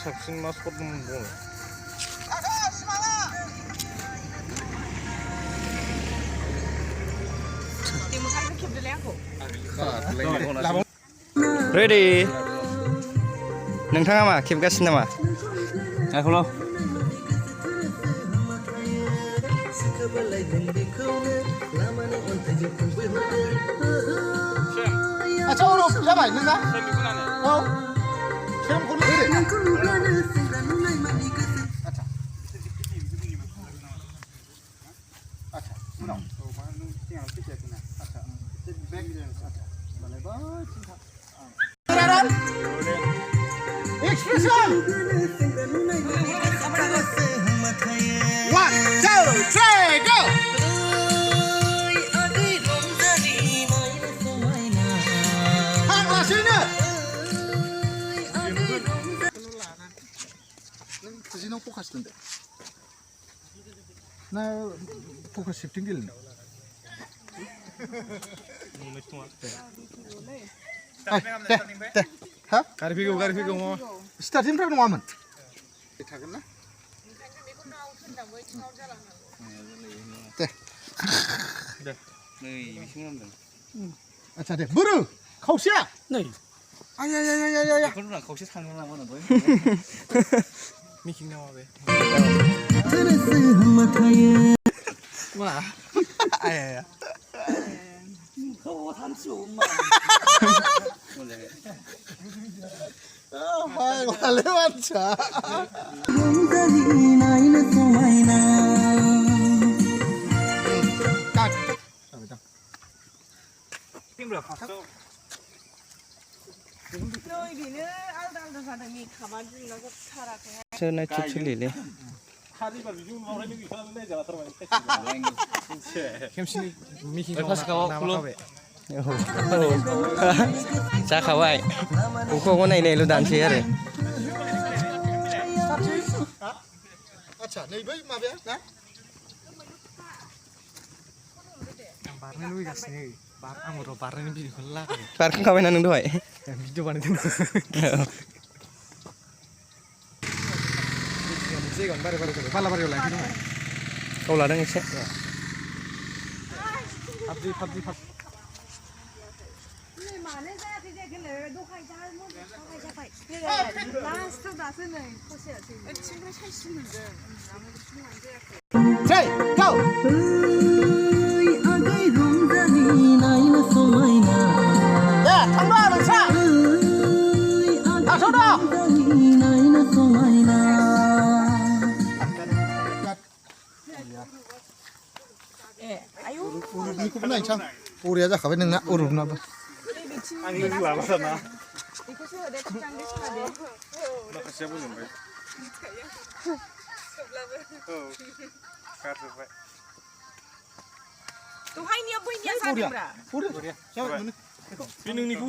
साबसिन मा सर्ट दङ रेडि नोंथाङा मा खेबगासिनो नामा आखौल' आच्छा उरुफ जाबाय नोंना औ सेमखौनो होदो आच्छा आच्छा उनाव औ मा नों सिगाङाव फैखायाखैना आच्छा बेक आच्छा बानायबाय सिन्था एक्सप्रेसन 1 2 3 go Fujinaw focus doन्दो ना focus shifting गेलेनो दे हा गारि फैगौ स्टार्टिंनिफ्राय नङामोन थागोन ना दे नै बिसिम नामदों आच्छा दे बोरो खावसेया नै आया बेखौनो खावसे थांनो नामा दहाय मिकिं नामा बे मा आया खौ थानसु मा हाय वाले बाच्चा नायनो समायना काट टिमब्रा फार्स्टआव बिदिनो आलदा आलदा जादों मेकआपआ जोंना जोबथाराखै सोरना थिप सोलियोलै खालिबा बिजों मावनायनि गैथारानो नायजाला थारमाने खेमसिनि मिकिं नामाखाबाय जाखाबाय अखाखौ नायनायल' दानसै आरो आच्छा नै बै माबाया ना बारनो लुबैगासिनो आंबो र' बारनायनि भिडिअखौ लागायो बारखांखाबायना नों दहाय भिडिअ बानायदों जायगायावनो बारे जाबाय बालाबारियाव लायाखै दङ गाव लादों एसे पाबजि मानो जायाखै दहाय जाबाय लास्टआव दासो नै ससेयासै थिंनिफ्राय साइजसिन मोनदों Say, go! आगै रंजानि नायनो समायना दे थांबा नोंसा थांस'दा नायनो समायना उरुपनिखौबो नायनोसै आं बरिया जाखाबाय नोंना उरुपनाबो आंनि लाबासाना बेखौसो होदे थांदे सादे माखासेया बुंबाय औ गारजोबबाय दहायनिया बैनिया जादोंब्रा बरिया जाबाय बे नोंनिखौ